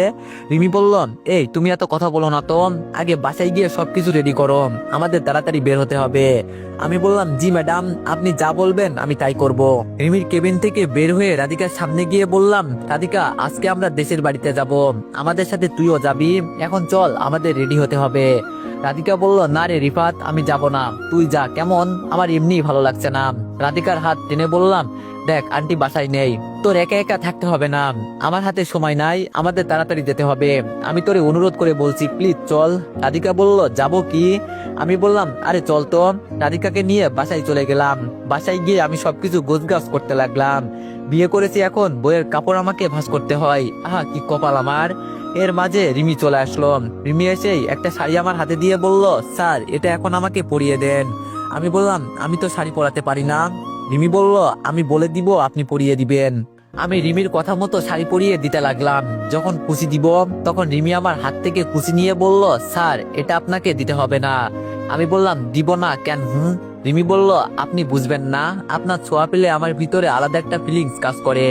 রিমি বলল, এই তুমি এত কথা বলো না তো, আগে বাসায় গিয়ে সবকিছু রেডি করো, আমাদের তাড়াতাড়ি বের হতে হবে। আমি বললাম, জি ম্যাডাম, আপনি যা বলবেন আমি তাই করব। রিমির কেবিন থেকে বের হয়ে রাধিকার সামনে গিয়ে বললাম, রাধিকা আজকে আমরা দেশের বাড়িতে যাব, আমাদের সাথে তুইও যাবি, এখন চল আমাদের রেডি হতে হবে। রাধিকা বলল, না রে রিফাত, আমি যাব না, তুই যা, কেমন আমার এমনি ভালো লাগছে না। রাধিকার হাত টেনে বললাম, দেখ আন্টি বাসায় নেই, তোর একা একা থাকতে হবে না, আমার হাতে সময় নাই, আমাদের তাড়াতাড়ি যেতে হবে, আমি তোরে অনুরোধ করে বলছি, প্লিজ চল। রাধিকা বলল, যাব কি? আমি বললাম, আরে চল তো। রাধিকাকে নিয়ে বাসায় চলে গেলাম। বাসায় গিয়ে আমি সবকিছু গোছগাছ করতে লাগলাম। বিয়ে করেছি, এখন বইয়ের কাপড় আমাকে ভাঁজ করতে হয়, আহা কি কপাল আমার। এর মাঝে রিমি চলে আসলো। রিমি এসেই একটা শাড়ি আমার হাতে দিয়ে বলল, স্যার এটা এখন আমাকে পরিয়ে দেন। আমি বললাম, আমি তো শাড়ি পরাতে পারি না। রিমি বলল, আমি বলে দিব, আপনি পরিয়ে দিবেন। আমি রিমির কথা মতো শাড়ি পরিয়ে দিতে লাগলাম। যখন কুচি দিব তখন রিমি আমার হাত থেকে কুচি নিয়ে বলল, স্যার এটা আপনাকে দিতে হবে না। আমি বললাম, দিব না কেন? রিমি বলল, আপনি বুঝবেন না, আপনার ছোঁয়া পেলে আমার ভিতরে আলাদা একটা ফিলিংস কাজ করে।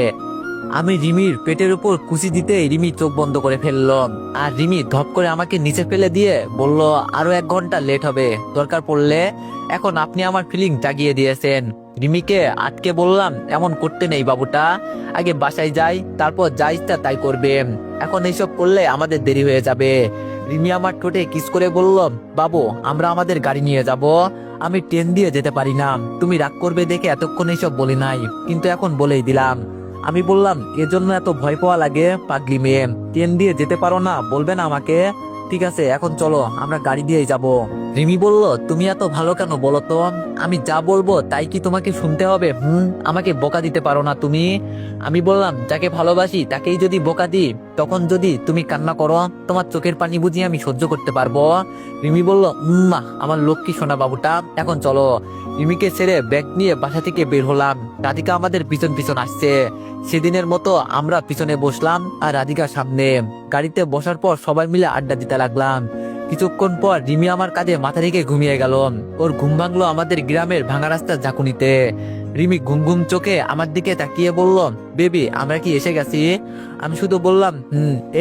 আমি রিমির পেটের উপর কুচি দিতেই রিমি চোখ বন্ধ করে ফেললো। আর রিমি ধপ করে আমাকে নিচে ফেলে দিয়ে বলল, আরো 1 ঘন্টা লেট হবে, দরকার পড়লে। এখন আপনি আমার ফিলিং জাগিয়ে দিয়েছেন। রিমিকে আটকে বললাম, এমন করতে নেই বাবুটা, আগে বাসায় যাই, তারপর যা ইচ্ছা তাই করবে, এখন এইসব করলে আমাদের দেরি হয়ে যাবে। রিমি আমার ঠোঁটে কিস করে বলল, বাবু আমরা আমাদের গাড়ি নিয়ে যাব, আমি ট্রেন দিয়ে যেতে পারি না, তুমি রাগ করবে দেখে এতক্ষণ এইসব বলি নাই, কিন্তু এখন বলেই দিলাম। আমি বললাম, এজন্য এত ভয় পাওয়া লাগে? পাগলি মেয়ে, ট্রেন দিয়ে যেতে পারো না, বলবে না আমাকে? ঠিক আছে এখন চলো, আমরা গাড়ি দিয়েই যাব। রিমি বলল, তুমি এত ভালো কেন বলো তো, আমি যা বলবো তাই কি তোমাকে শুনতে হবে? আমাকে বোকা দিতে পারো না তুমি। আমি বললাম, যাকে ভালোবাসি তাকেই যদি বোকা দিই, তখন যদি তুমি কান্না করো, তোমার চোখের পানি বুঝি আমি সহ্য করতে পারবো? রিমি বলল, মা আমার লক্ষ্মী সোনা বাবুটা, এখন চলো। রিমিকে ছেড়ে ব্যাগ নিয়ে বাসা থেকে বের হলাম। রাধিকা আমাদের পিছন পিছন আসছে। সেদিনের মতো আমরা পিছনে বসলাম আর রাধিকা সামনে। গাড়িতে বসার পর সবাই মিলে আড্ডা দিতে লাগলাম। কিছুক্ষণ পর রিমি আমার কাঁধে মাথা রেখে ঘুমিয়ে গেল। ওর ঘুম ভাঙলো আমাদের গ্রামের ভাঙা রাস্তার ঝাঁকুনিতে। রিমি ঘুম ঘুম চোখে আমার দিকে তাকিয়ে বলল, বেবি আমরা কি এসে গেছি? আমি শুধু বললাম,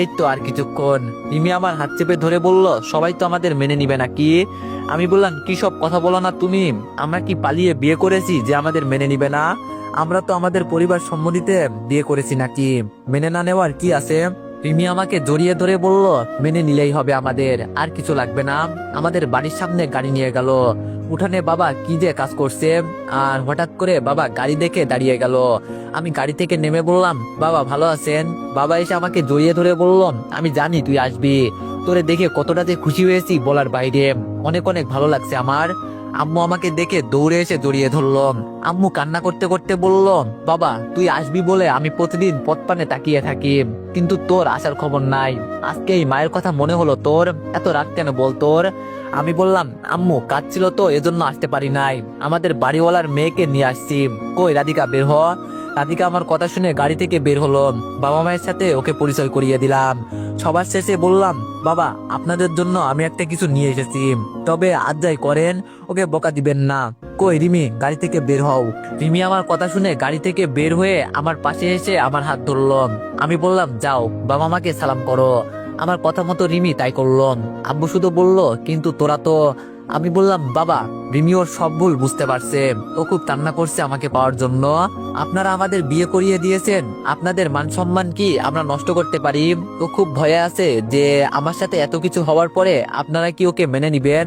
এই তো আর কিছুক্ষণ। রিমি আমার হাত চেপে ধরে বলল, সবাই তো আমাদের মেনে নিবে নাকি? আমি বললাম, কি সব কথা বলো না তুমি, আমরা কি পালিয়ে বিয়ে করেছি যে আমাদের মেনে নিবে না? আমরা তো আমাদের পরিবার সম্মতিতে বিয়ে করেছি, নাকি মেনে না নেওয়ার কি আছে? রিমি আমাকে জড়িয়ে ধরে বলল, মেনে নিলেই হবে, আমাদের আর কিছু লাগবে না। আমাদের বাড়ির সামনে গাড়ি নিয়ে গেল। উঠানে বাবা কি যে কাজ করছে, আর হঠাৎ করে বাবা গাড়ি দেখে দাঁড়িয়ে গেল। আমি গাড়ি থেকে নেমে বললাম, বাবা ভালো আছেন? বাবা এসে আমাকে জড়িয়ে ধরে বলল, আমি জানি তুই আসবি, তোরে দেখে কতটা যে খুশি হয়েছি বলার বাইরে, অনেক অনেক ভালো লাগছে আমার। আম্মু আমাকে দেখে দৌড়ে এসে জড়িয়ে ধরলো। আম্মু কান্না করতে করতে বলল, বাবা তুই আসবি বলে আমি প্রতিদিন পথপানে তাকিয়ে থাকি, কিন্তু তোর আসার খবর নাই, আজকে এই মায়ের কথা মনে হলো তোর, এত রাগ কেন বল তোর? আমি বললাম, আম্মু কাজ ছিল তো এজন্য আসতে পারি নাই, আমাদের বাড়িওয়ালার মেয়েকে নিয়ে আসছি। কই রাধিকা, বের হ। রাধিকা আমার কথা শুনে গাড়ি থেকে বের হলো। বাবা মায়ের সাথে ওকে পরিচয় করিয়ে দিলাম। সবার শেষে বললাম, বাবা আপনাদের জন্য আমি একটা কিছু নিয়ে এসেছি, তবে আজ যাই করেন, ওকে বকা দিবেন না। কই রিমি, গাড়ি থেকে বের হও। রিমি আমার কথা শুনে গাড়ি থেকে বের হয়ে আমার পাশে এসে আমার হাত ধরলো। আমি বললাম, যাও বাবা মাকে সালাম করো। আমার কথা মতো রিমি তাই করলো। আব্বু শুধু বলল, কিন্তু তোরা তো। আমি বললাম, বাবা রিমি ওর সব ভুল বুঝতে পারছে, ও খুব কান্না করছে আমাকে পাওয়ার জন্য। আপনারা আমাদের বিয়ে করিয়ে দিয়েছেন, আপনাদের মান সম্মান কি আমরা নষ্ট করতে পারি? ও খুব ভয়ে আছে যে আমার সাথে এত কিছু হওয়ার পরে আপনারা কি ওকে মেনে নিবেন?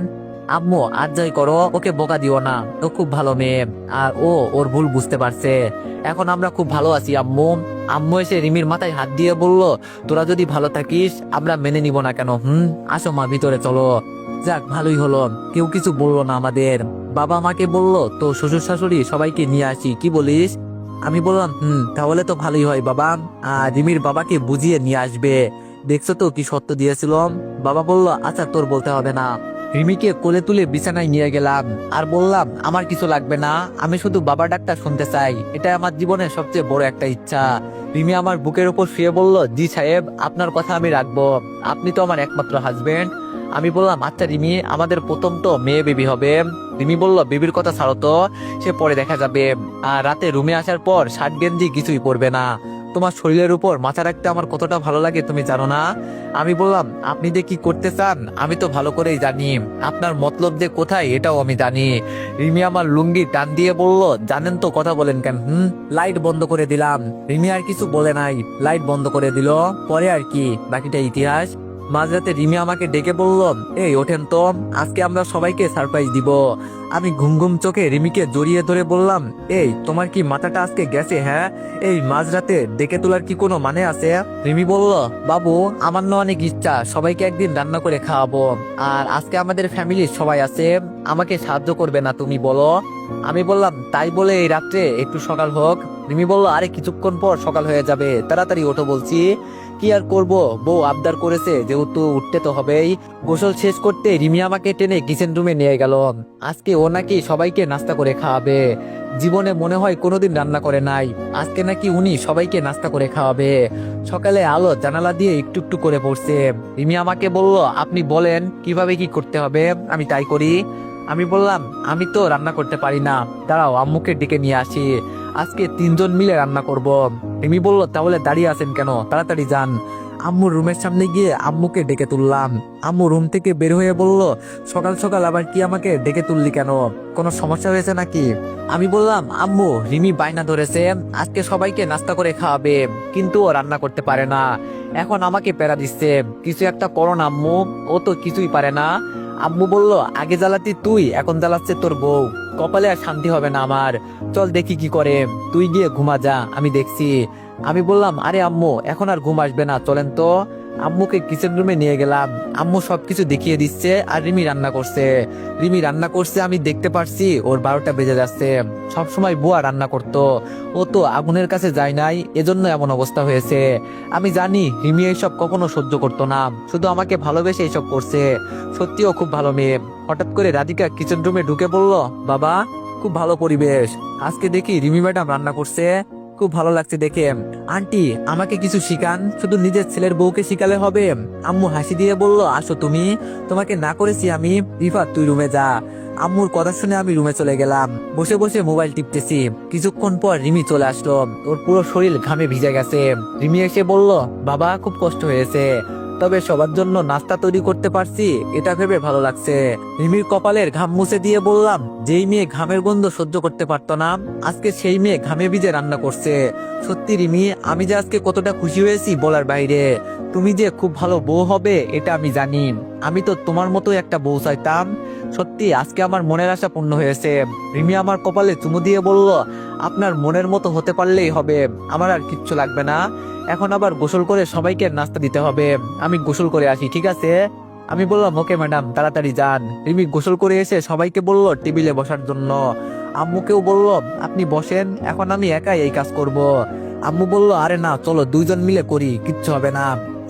আম্মু আর যাই করো, ওকে বোকা দিও না, ও খুব ভালো মেয়ে, আর ও ওর ভুল বুঝতে পারছে। এখন আমরা খুব ভালো আছি আম্মু। আম্মু এসে রিমির মাথায় হাত দিয়ে বলল, তোরা যদি ভালো থাকিস আমরা মেনে নিব না কেন? আসো মা, ভিতরে চলো। যাক ভালোই হলো, কেউ কিছু বললো না আমাদের। বাবা আমাকে বলল, তো শ্বশুর শাশুড়ি সবাইকে নিয়ে আসি, কি বলিস? আমি বললাম, তাহলে তো ভালোই হয় বাবা, আর রিমির বাবাকে বুঝিয়ে নিয়ে আসবে, দেখছো তো কি সত্য দিয়েছিল। বাবা বলল, আচ্ছা তোর বলতে হবে না। রিমিকে কোলে তুলে বিছানায় নিয়ে গেলাম আর বললাম, আমার কিছু লাগবে না, আমি শুধু বাবা ডাকটা শুনতে চাই, এটা আমার জীবনের সবচেয়ে বড় একটা ইচ্ছা। রিমি আমার বুকের উপর শুয়ে বলল, জি সাহেব, আপনার কথা আমি রাখবো, আপনি তো আমার একমাত্র হাজবেন্ড। আমি বললাম, আচ্ছা রিমি, আমাদের প্রথম তো মেয়ে বেবি হবে। রিমি বলল, বেবির কথা ছাড়ো তো, সে পরে দেখা যাবে। আর রাতে রুমে আসার পর শার্ট গেঞ্জি কিছুই পরবে না। তোমার শরীরের উপর মাথা রাখতে আমার কতটা ভালো লাগে তুমি জানো না। আমি বললাম, আপনি যে কি করতে চান আমি তো ভালো করেই জানি, আপনার মতলব যে কোথায় এটাও আমি জানি। রিমি আমার লুঙ্গি টান দিয়ে বলল, জানেন তো কথা বলেন কেন? লাইট বন্ধ করে দিলাম। রিমি আর কিছু বলে নাই, লাইট বন্ধ করে দিল। পরে আর কি, বাকিটা ইতিহাস। মাঝরাতে রিমি আমাকে ডেকে বলল, এই ওঠেন তো, আজকে আমরা সবাইকে সারপ্রাইজ দিব। আমি ঘুম ঘুম চোখে রিমিকে জড়িয়ে ধরে বললাম, এই তোমার কি মাথাটা আজকে গেছে? হ্যাঁ, এই মাঝরাতে ডেকে তোলার কি কোনো মানে আছে? রিমি বলল, বাবু, আমার না অনেক ইচ্ছা সবাইকে একদিন রান্না করে খাওয়াবো। আর আজকে আমাদের ফ্যামিলির সবাই আছে, আমাকে সাহায্য করবে না তুমি বলো? আমি বললাম, তাই বলে এই রাত্রে একটু সকাল হোক। রিমি বলল, আরে কিছুক্ষণ পর সকাল হয়ে যাবে, তাড়াতাড়ি ওঠো বলছি। কি আর করব, বউ আবদার করেছে যেহেতু উঠতে তো হবেই। গোসল শেষ করতে রিমি আমাকে টেনে কিচেন রুমে নিয়ে গেল। আজকে ও নাকি সবাইকে নাস্তা করে খাওয়াবে। জীবনে মনে হয় কোনোদিন রান্না করে নাই, আজকে নাকি উনি সবাইকে নাস্তা করে খাওয়াবে। সকালে আলো জানালা দিয়ে একটু একটু করে পড়ছে। রিমি আমাকে বলল, আপনি বলেন কিভাবে কি করতে হবে, আমি তাই করি। আমি বললাম, আমি তো রান্না করতে পারি না, দাঁড়াও আম্মুকে ডেকে নিয়ে আসি, আজকে 3জন মিলে রান্না করব। রিমি বলল, তাহলে দাঁড়িয়ে আছেন কেন, তাড়াতাড়ি যান। আম্মুর রুমের সামনে গিয়ে আম্মুকে ডেকে তুললাম। আম্মু রুম থেকে বের হয়ে বলল, সকাল সকাল আবার কি আমাকে ডেকে তুললি কেন, কোনো সমস্যা হয়েছে নাকি? আমি বললাম, আম্মু, রিমি বায়না ধরেছে আজকে সবাইকে নাস্তা করে খাওয়াবে, কিন্তু ও রান্না করতে পারে না, এখন আমাকে প্যারা দিচ্ছে, কিছু একটা করো না আম্মু, ও তো কিছুই পারে না। আম্মু বলল, আগে জ্বালাতি তুই, এখন জ্বালাচ্ছে তোর বউ, কপালে আর শান্তি হবে না আমার, চল দেখি কি করে, তুই গিয়ে ঘুমা যা, আমি দেখছি। আমি বললাম, আরে আম্মু, এখন আর ঘুম আসবে না, চলেন তো। আম্মুকে কিচেন রুমে নিয়ে গেলাম। আম্মু সবকিছু দেখিয়ে দিচ্ছে আর রিমি রান্না করছে। রিমি রান্না করছে, আমি দেখতে পারছি ওর 12টা বেজে যাচ্ছে। সবসময় বুয়া রান্না করতো, ও তো আগুনের কাছে যায় নাই, এজন্য এমন অবস্থা হয়েছে। আমি জানি রিমি এইসব কখনো সহ্য করতো না, শুধু আমাকে ভালোবেসে এইসব করছে। সত্যিও খুব ভালো মেয়ে। হঠাৎ করে রাধিকা কিচেন রুমে ঢুকে বলল, বাবা, খুব ভালো পরিবেশ, আজকে দেখি রিমি ম্যাডাম রান্না করছে, খুব ভালো লাগছে দেখে। আন্টি, আমাকে কিছু শিখান, শুধু নিজের ছেলের বউকে শিখালে হবে? আম্মু হাসি দিয়ে বলল, আসো তুমি, তোমাকে না করেছি আমি। রিফাত, তুই রুমে যা। আম্মুর কথা শুনে আমি রুমে চলে গেলাম। বসে বসে মোবাইল টিপতেছি। কিছুক্ষণ পর রিমি চলে আসলো, ওর পুরো শরীর ঘামে ভিজে গেছে। রিমি এসে বলল, বাবা, খুব কষ্ট হয়েছে, তবে সবার জন্য নাস্তা তৈরি করতে পারছি, এটা ভেবে ভালো লাগছে। রিমির কপালের ঘাম মুছে দিয়ে বললাম, যেই মেয়ে ঘামের গন্ধ সহ্য করতে পারতো না, আজকে সেই মেয়ে ঘামে ভিজে রান্না করছে। সত্যি রিমি, আমি যে আজকে কতটা খুশি হয়েছি বলার বাইরে। তুমি যে খুব ভালো বউ হবে এটা আমি জানি, আমি তো তোমার মতো একটা বউ চাইতাম। সত্যি আজকে আমার মনের আশা পূর্ণ হয়েছে। রিমি আমার কপালে চুমু দিয়ে বলল, আপনার মনের মতো হতে পারলেই হবে, আমার আর কিচ্ছু লাগবে না। এখন আবার গোসল করে সবাইকে নাস্তা দিতে হবে, আমি গোসল করে আসি, ঠিক আছে? আমি বললাম, ওকে ম্যাডাম, তাড়াতাড়ি যান। রিমি গোসল করে এসে সবাইকে বলল টেবিলে বসার জন্য। আম্মুকেও বলল, আপনি বসেন, এখন আমি একাই এই কাজ করব। আম্মু বলল, আরে না, চলো 2জন মিলে করি, কিচ্ছু হবে না।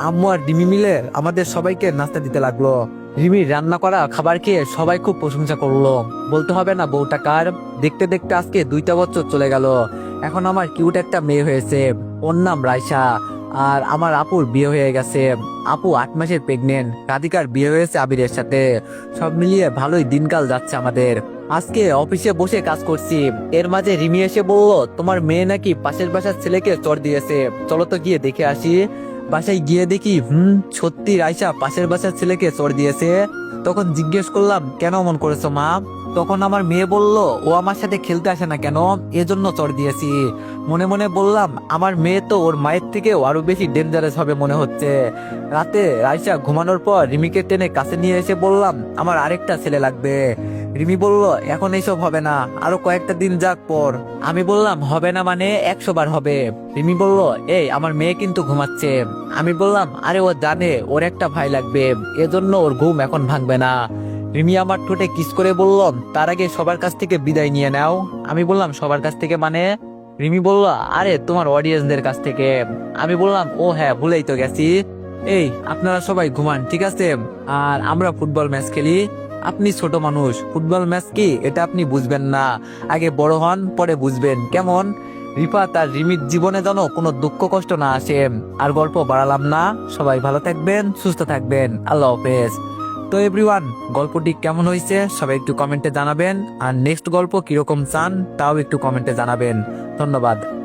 আম্মু আর রিমি মিলে আমাদের সবাইকে নাস্তা দিতে লাগলো। রিমির রান্না করা খাবার খেয়ে সবাই খুব প্রশংসা করলো। বলতে হবে না বউটা কার। দেখতে দেখতে আজকে 2টা বছর চলে গেল। এখন আমার কিউট একটা মেয়ে হয়েছে, ওর নাম রাইসা। আর আমার আপুর বিয়ে হয়ে গেছে, আপু 8 মাসের প্রেগনেন্ট। রাধিকার বিয়ে হয়েছে আবিরের সাথে। সব মিলিয়ে ভালোই দিনকাল যাচ্ছে আমাদের। আজকে অফিসে বসে কাজ করছি, এর মাঝে রিমি এসে বলল, তোমার মেয়ে নাকি পাশের বাসার ছেলেকে চড় দিয়েছে, চলো তো গিয়ে দেখে আসি। বাসায় গিয়ে দেখি, সত্যি রাইসা পাশের বাসার ছেলেকে চড় দিয়েছে। তখন জিজ্ঞেস করলাম, কেন এমন করেছো মা? তখন আমার মেয়ে বলল, ও আমার সাথে খেলতে আসে না কেন, এজন্য চড় দিয়েছি। মনে মনে বললাম, আমার মেয়ে তো ওর মায়ের থেকেও আরো বেশি ডেঞ্জারাস হবে মনে হচ্ছে। রাতে রাইসা ঘুমানোর পর রিমিকে টেনে কাছে নিয়ে এসে বললাম, আমার আরেকটা ছেলে লাগবে। রিমি বলল, এখন এইসব হবে না, আরো কয়েকটা দিন যাক পর। আমি বললাম, হবে না মানে 100 বার হবে। রিমি বলল, এই আমার মেয়ে কিন্তু ঘুমাচ্ছে। আমি বললাম, আরে ও জানে ওর একটা ভাই লাগবে, এজন্য ওর ঘুম এখন ভাঙবে না। রিমি আমার ঠোঁটে কিস করে বলল, তার আগে সবার কাছ থেকে বিদায় নিয়ে নাও। আমি বললাম, সবার কাছ থেকে মানে? রিমি বলল, আরে তোমার অডিয়েন্সদের কাছ থেকে। আমি বললাম, ও হ্যাঁ, ভুলেই তো গেছি। এই আপনারা সবাই ঘুমান, ঠিক আছে? আর আমরা ফুটবল ম্যাচ খেলি। আপনি ছোট মানুষ, ফুটবল ম্যাচ কি এটা আপনি বুঝবেন না, আগে বড় হন পরে বুঝবেন, কেমন? রিফাত আর রিমির জীবনে যেন কোনো দুঃখ কষ্ট না আসে। আর গল্প বাড়ালাম না, সবাই ভালো থাকবেন, সুস্থ থাকবেন, আল্লাহ হাফেজ। তো এভরিওয়ান, গল্পটি কেমন হয়েছে সবাই একটু কমেন্টে জানাবেন, আর নেক্সট গল্প কিরকম চান তাও একটু কমেন্টে জানাবেন। ধন্যবাদ।